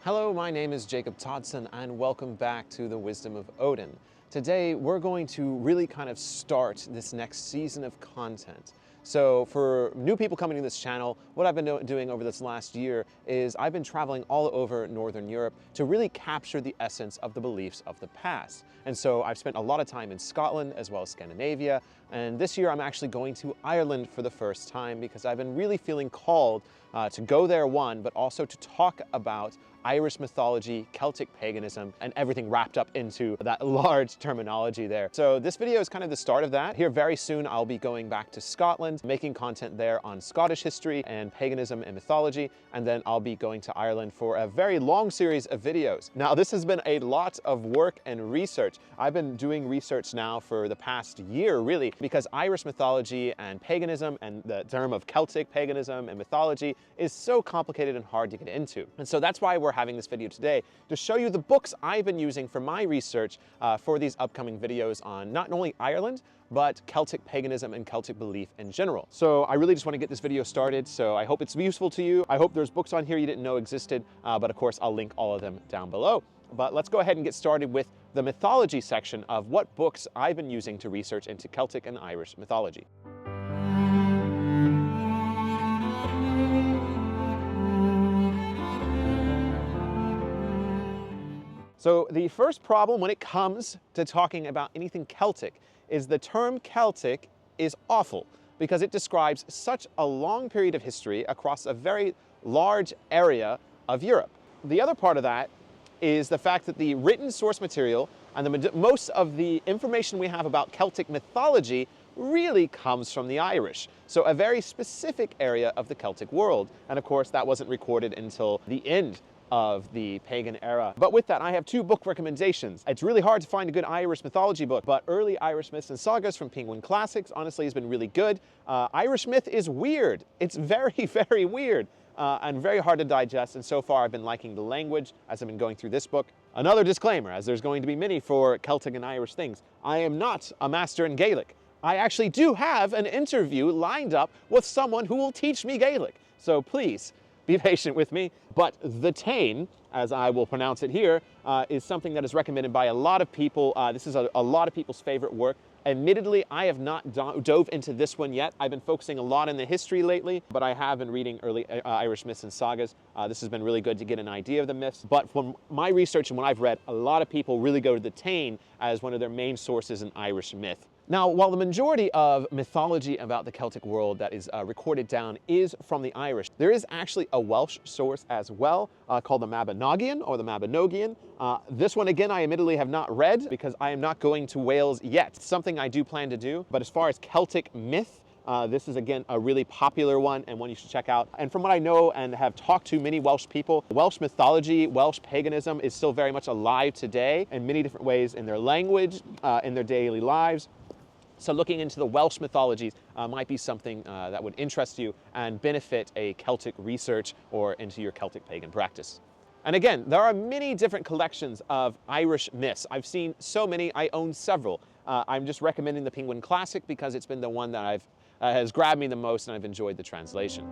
Hello, my name is Jacob Todson and welcome back to the Wisdom of Odin. Today we're going to really kind of start this next season of content. So for new people coming to this channel, what I've been doing over this last year is I've been traveling all over Northern Europe to really capture the essence of the beliefs of the past. And so I've spent a lot of time in Scotland as well as Scandinavia. And this year I'm actually going to Ireland for the first time because I've been really feeling called to go there, one, but also to talk about Irish mythology, Celtic paganism, and everything wrapped up into that large terminology there. So this video is kind of the start of that. Here very soon I'll be going back to Scotland, making content there on Scottish history and paganism and mythology, and then I'll be going to Ireland for a very long series of videos. Now this has been a lot of work and research. I've been doing research now for the past year really, because Irish mythology and paganism and the term of Celtic paganism and mythology is so complicated and hard to get into. And so that's why we're having this video today, to show you the books I've been using for my research for these upcoming videos on not only Ireland, but Celtic paganism and Celtic belief in general. So I really just want to get this video started, so I hope it's useful to you. I hope there's books on here you didn't know existed, but of course I'll link all of them down below. But let's go ahead and get started with the mythology section of what books I've been using to research into Celtic and Irish mythology. So the first problem when it comes to talking about anything Celtic is the term Celtic is awful because it describes such a long period of history across a very large area of Europe. The other part of that is the fact that the written source material and most of the information we have about Celtic mythology really comes from the Irish. So a very specific area of the Celtic world. And of course that wasn't recorded until the end of the pagan era. But with that, I have two book recommendations. It's really hard to find a good Irish mythology book, but Early Irish Myths and Sagas from Penguin Classics honestly has been really good. Irish myth is weird. It's very, very weird and very hard to digest, and so far I've been liking the language as I've been going through this book. Another disclaimer, as there's going to be many for Celtic and Irish things, I am not a master in Gaelic. I actually do have an interview lined up with someone who will teach me Gaelic, so please, be patient with me. But the Tain, as I will pronounce it here, is something that is recommended by a lot of people. This is a lot of people's favorite work. Admittedly, I have not dove into this one yet. I've been focusing a lot in the history lately, but I have been reading early Irish myths and sagas. This has been really good to get an idea of the myths. But from my research and what I've read, a lot of people really go to the Tain as one of their main sources in Irish myth. Now, while the majority of mythology about the Celtic world that is recorded down is from the Irish, there is actually a Welsh source as well called the Mabinogion or the Mabinogion. This one, again, I admittedly have not read because I am not going to Wales yet. It's something I do plan to do, but as far as Celtic myth, this is, again, a really popular one and one you should check out. And from what I know and have talked to many Welsh people, Welsh mythology, Welsh paganism is still very much alive today in many different ways in their language, in their daily lives. So looking into the Welsh mythologies might be something that would interest you and benefit a Celtic research or into your Celtic pagan practice. And again, there are many different collections of Irish myths. I've seen so many, I own several. I'm just recommending the Penguin Classic because it's been the one that has grabbed me the most and I've enjoyed the translation.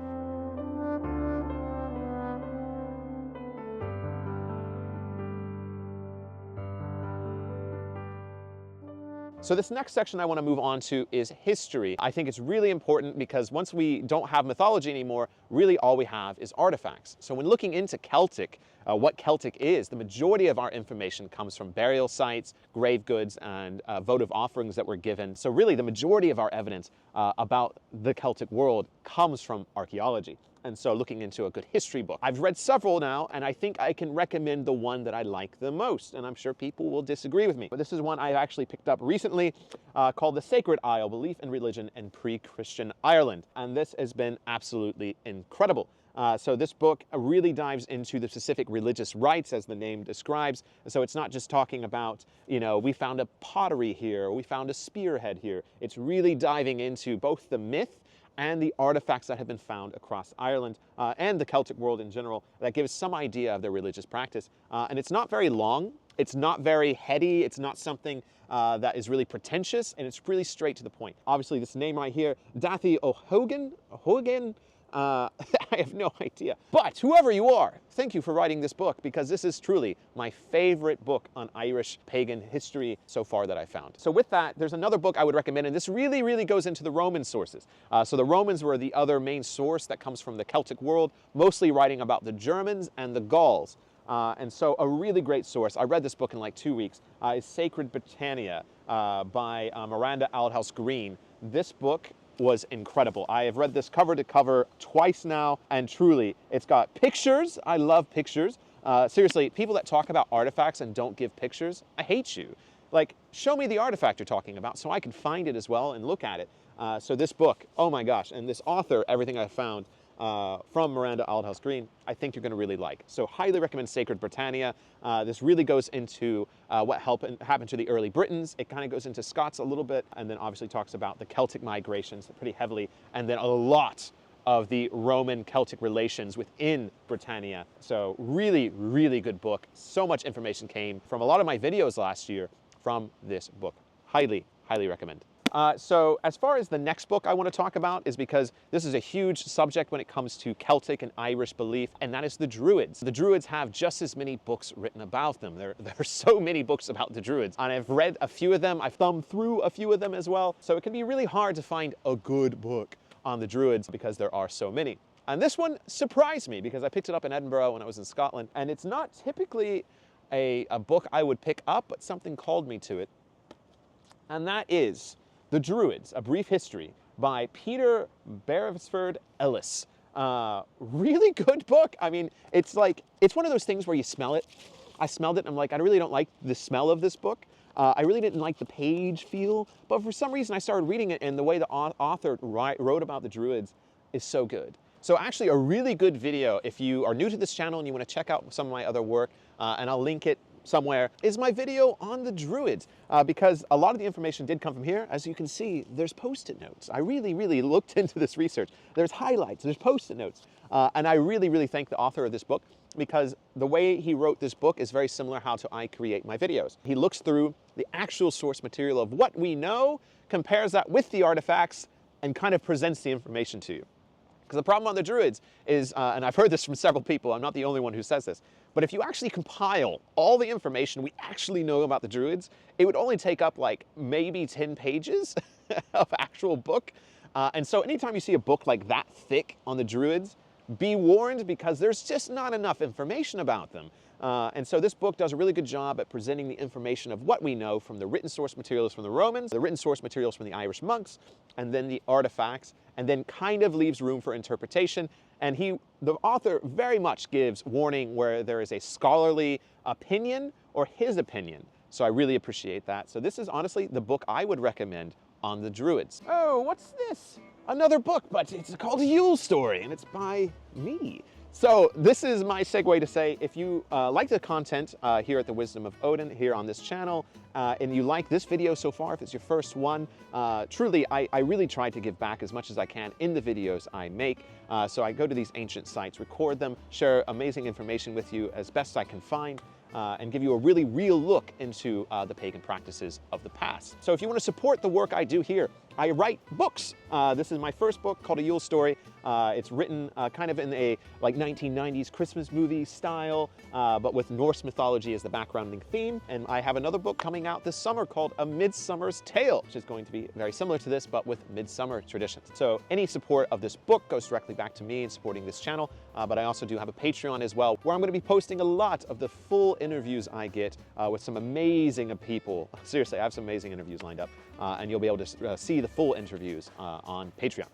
So this next section I want to move on to is history. I think it's really important because once we don't have mythology anymore, really all we have is artifacts. So when looking into Celtic, what Celtic is, the majority of our information comes from burial sites, grave goods, and votive offerings that were given. So really the majority of our evidence about the Celtic world comes from archaeology. And so looking into a good history book. I've read several now, and I think I can recommend the one that I like the most, and I'm sure people will disagree with me. But this is one I actually picked up recently called The Sacred Isle, Belief and Religion in Pre-Christian Ireland. And this has been absolutely incredible. So this book really dives into the specific religious rites as the name describes. So it's not just talking about, you know, we found a pottery here, or we found a spearhead here. It's really diving into both the myth and the artifacts that have been found across Ireland and the Celtic world in general that gives some idea of their religious practice. And it's not very long, it's not very heady, it's not something that is really pretentious, and it's really straight to the point. Obviously this name right here, Dathi O'Hogan, I have no idea. But whoever you are, thank you for writing this book, because this is truly my favorite book on Irish pagan history so far that I found. So with that, there's another book I would recommend, and this really goes into the Roman sources. So the Romans were the other main source that comes from the Celtic world, mostly writing about the Germans and the Gauls. And so a really great source, I read this book in like 2 weeks, is Sacred Britannia by Miranda Aldhouse Green. This book was incredible. I have read this cover to cover twice now, and truly, it's got pictures. I love pictures. Seriously, people that talk about artifacts and don't give pictures, I hate you. Like, show me the artifact you're talking about so I can find it as well and look at it. So this book, oh my gosh, and this author, everything I found from Miranda Aldhouse Green, I think you're going to really like. So highly recommend Sacred Britannia. This really goes into what happened to the early Britons. It kind of goes into Scots a little bit, and then obviously talks about the Celtic migrations pretty heavily, and then a lot of the Roman Celtic relations within Britannia. So really good book. So much information came from a lot of my videos last year from this book. Highly recommend. So as far as the next book I want to talk about is because this is a huge subject when it comes to Celtic and Irish belief, and that is the Druids. The Druids have just as many books written about them. There are so many books about the Druids, and I've read a few of them. I've thumbed through a few of them as well. So it can be really hard to find a good book on the Druids because there are so many. And this one surprised me because I picked it up in Edinburgh when I was in Scotland, and it's not typically a book I would pick up, but something called me to it. And that is The Druids, A Brief History by Peter Beresford Ellis. Really good book. I mean, it's one of those things where you smell it. I smelled it and I'm like, I really don't like the smell of this book. I really didn't like the page feel, but for some reason I started reading it, and the way the author wrote about the Druids is so good. So actually a really good video, if you are new to this channel and you want to check out some of my other work, and I'll link it somewhere, is my video on the Druids, because a lot of the information did come from here. As you can see, there's post-it notes. I really looked into this research. There's highlights, there's post-it notes, and I really thank the author of this book, because the way he wrote this book is very similar how I create my videos. He looks through the actual source material of what we know, compares that with the artifacts, and kind of presents the information to you. Because the problem on the Druids is, and I've heard this from several people, I'm not the only one who says this, but if you actually compile all the information we actually know about the Druids, it would only take up like maybe 10 pages of actual book. And so anytime you see a book like that thick on the Druids, be warned, because there's just not enough information about them. And so this book does a really good job at presenting the information of what we know from the written source materials from the Romans, the written source materials from the Irish monks, and then the artifacts, and then kind of leaves room for interpretation. And the author very much gives warning where there is a scholarly opinion or his opinion. So I really appreciate that. So this is honestly the book I would recommend on the Druids. Oh, what's this? Another book, but it's called A Yule Story, and it's by me. So this is my segue to say, if you like the content here at the Wisdom of Odin, here on this channel, and you like this video so far, if it's your first one, truly, I really try to give back as much as I can in the videos I make. So I go to these ancient sites, record them, share amazing information with you as best I can find, and give you a really real look into the pagan practices of the past. So if you want to support the work I do here, I write books. This is my first book called A Yule Story. It's written kind of in a like 1990s Christmas movie style, but with Norse mythology as the backgrounding theme. And I have another book coming out this summer called A Midsummer's Tale, which is going to be very similar to this, but with midsummer traditions. So any support of this book goes directly back to me in supporting this channel, but I also do have a Patreon as well, where I'm going to be posting a lot of the full interviews I get with some amazing people. Seriously, I have some amazing interviews lined up, and you'll be able to see the full interviews on Patreon.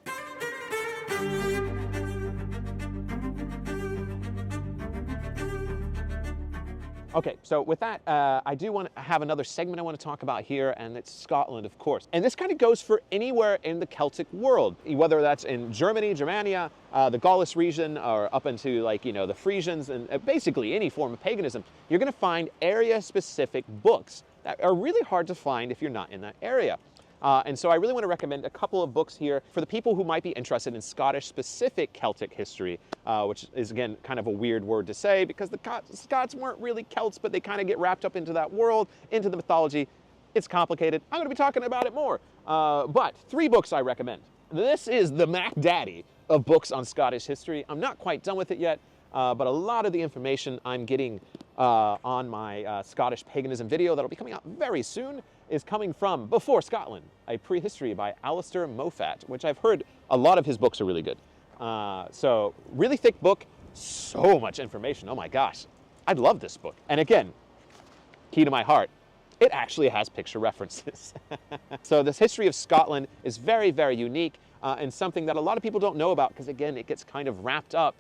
Okay, so with that, I do want to have another segment I want to talk about here, and it's Scotland, of course. And this kind of goes for anywhere in the Celtic world, whether that's in Germany, Germania, the Gaulish region, or up into like, you know, the Frisians, and basically any form of paganism. You're going to find area-specific books that are really hard to find if you're not in that area. And so I really want to recommend a couple of books here for the people who might be interested in Scottish-specific Celtic history, which is, again, kind of a weird word to say because the Scots weren't really Celts, but they kind of get wrapped up into that world, into the mythology. It's complicated. I'm going to be talking about it more. But 3 books I recommend. This is the Mac Daddy of books on Scottish history. I'm not quite done with it yet, but a lot of the information I'm getting on my Scottish paganism video that'll be coming out very soon is coming from Before Scotland, a prehistory by Alistair Moffat, which I've heard a lot of his books are really good. So really thick book, so much information, oh my gosh. I love this book. And again, key to my heart, it actually has picture references. So this history of Scotland is very, very unique and something that a lot of people don't know about because, again, it gets kind of wrapped up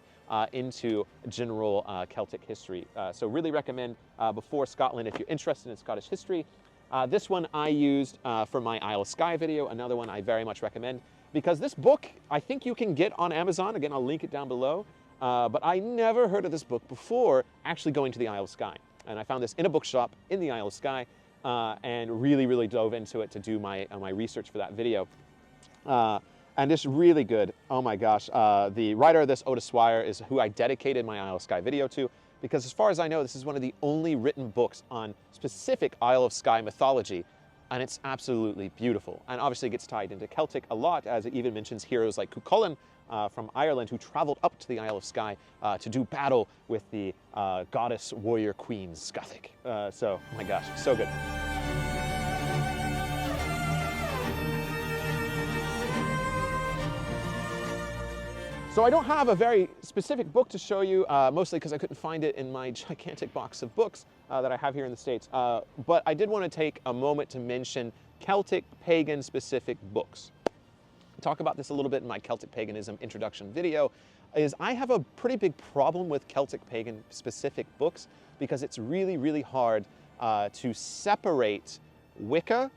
into general Celtic history. So really recommend Before Scotland if you're interested in Scottish history. This one I used for my Isle of Skye video, another one I very much recommend because this book I think you can get on Amazon. Again, I'll link it down below. But I never heard of this book before actually going to the Isle of Skye. And I found this in a bookshop in the Isle of Skye. And really, really dove into it to do my research for that video. And it's really good. Oh my gosh. The writer of this, Otis Swire, is who I dedicated my Isle of Skye video to, because as far as I know, this is one of the only written books on specific Isle of Skye mythology, and it's absolutely beautiful. And obviously it gets tied into Celtic a lot, as it even mentions heroes like Cuchulainn from Ireland, who traveled up to the Isle of Skye to do battle with the goddess warrior queen Scothic. So, oh my gosh, so good. So I don't have a very specific book to show you, mostly because I couldn't find it in my gigantic box of books that I have here in the States. But I did want to take a moment to mention Celtic pagan specific books. Talk about this a little bit in my Celtic paganism introduction video, is I have a pretty big problem with Celtic pagan specific books because it's really, really hard to separate Wicca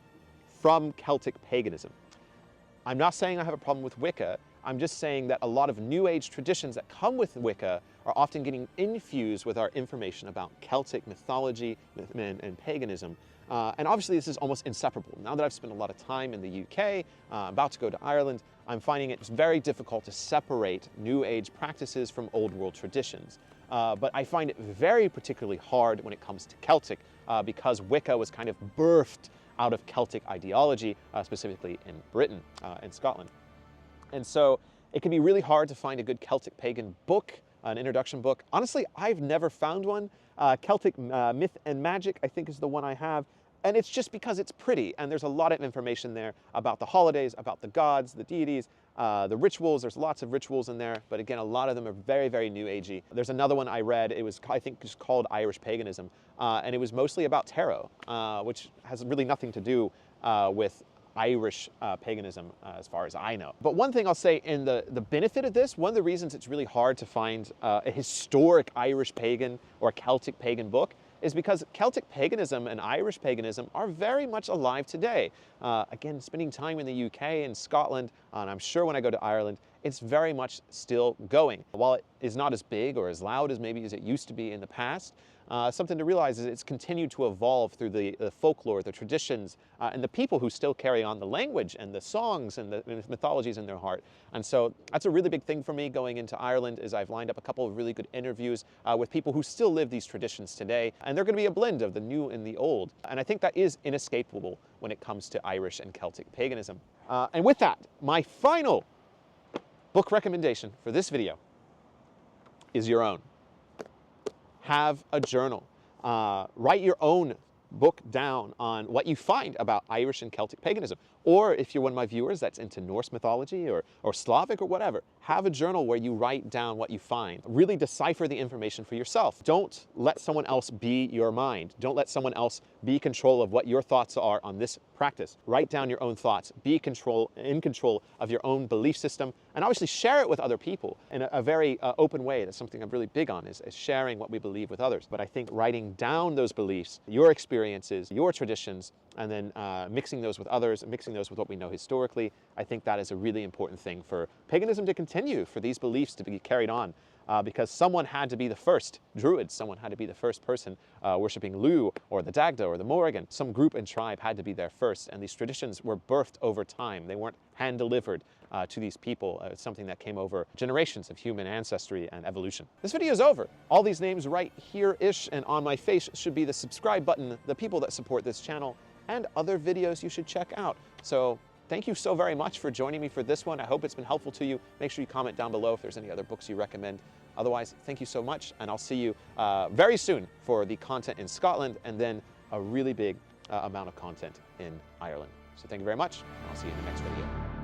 from Celtic paganism. I'm not saying I have a problem with Wicca, I'm just saying that a lot of New Age traditions that come with Wicca are often getting infused with our information about Celtic mythology and paganism. And obviously this is almost inseparable. Now that I've spent a lot of time in the UK, about to go to Ireland, I'm finding it very difficult to separate New Age practices from Old World traditions. But I find it very particularly hard when it comes to Celtic because Wicca was kind of birthed out of Celtic ideology, specifically in Britain and Scotland. And so it can be really hard to find a good Celtic pagan book, an introduction book. Honestly, I've never found one. Celtic Myth and Magic, I think, is the one I have. And it's just because it's pretty, and there's a lot of information there about the holidays, about the gods, the deities, the rituals. There's lots of rituals in there, but again, a lot of them are very, very New Agey. There's another one I read, it was, I think, just called Irish Paganism, and it was mostly about tarot, which has really nothing to do with Irish paganism, as far as I know. But one thing I'll say in the benefit of this, one of the reasons it's really hard to find a historic Irish pagan or Celtic pagan book is because Celtic paganism and Irish paganism are very much alive today. Again, spending time in the UK and Scotland, and I'm sure when I go to Ireland, it's very much still going. While it is not as big or as loud as maybe as it used to be in the past, something to realize is it's continued to evolve through the folklore, the traditions, and the people who still carry on the language and the songs and the mythologies in their heart. And so that's a really big thing for me going into Ireland, is I've lined up a couple of really good interviews with people who still live these traditions today, and they're going to be a blend of the new and the old. And I think that is inescapable when it comes to Irish and Celtic paganism. And with that, my final book recommendation for this video is your own. Have a journal. Write your own book down on what you find about Irish and Celtic paganism. Or if you're one of my viewers that's into Norse mythology or Slavic or whatever, have a journal where you write down what you find. Really decipher the information for yourself. Don't let someone else be your mind. Don't let someone else be in control of what your thoughts are on this practice. Write down your own thoughts. Be in control of your own belief system, and obviously share it with other people in a very open way. That's something I'm really big on, is sharing what we believe with others. But I think writing down those beliefs, your experiences, your traditions, and then mixing those with others, mixing those with what we know historically, I think that is a really important thing for paganism to continue, for these beliefs to be carried on, because someone had to be the first druid, someone had to be the first person worshipping Lu or the Dagda or the Morrigan. Some group and tribe had to be there first, and these traditions were birthed over time. They weren't hand-delivered to these people. It's something that came over generations of human ancestry and evolution. This video is over. All these names right here-ish and on my face should be the subscribe button, the people that support this channel, and other videos you should check out. So thank you so very much for joining me for this one. I hope it's been helpful to you. Make sure you comment down below if there's any other books you recommend. Otherwise, thank you so much, and I'll see you very soon for the content in Scotland, and then a really big amount of content in Ireland. So thank you very much, and I'll see you in the next video.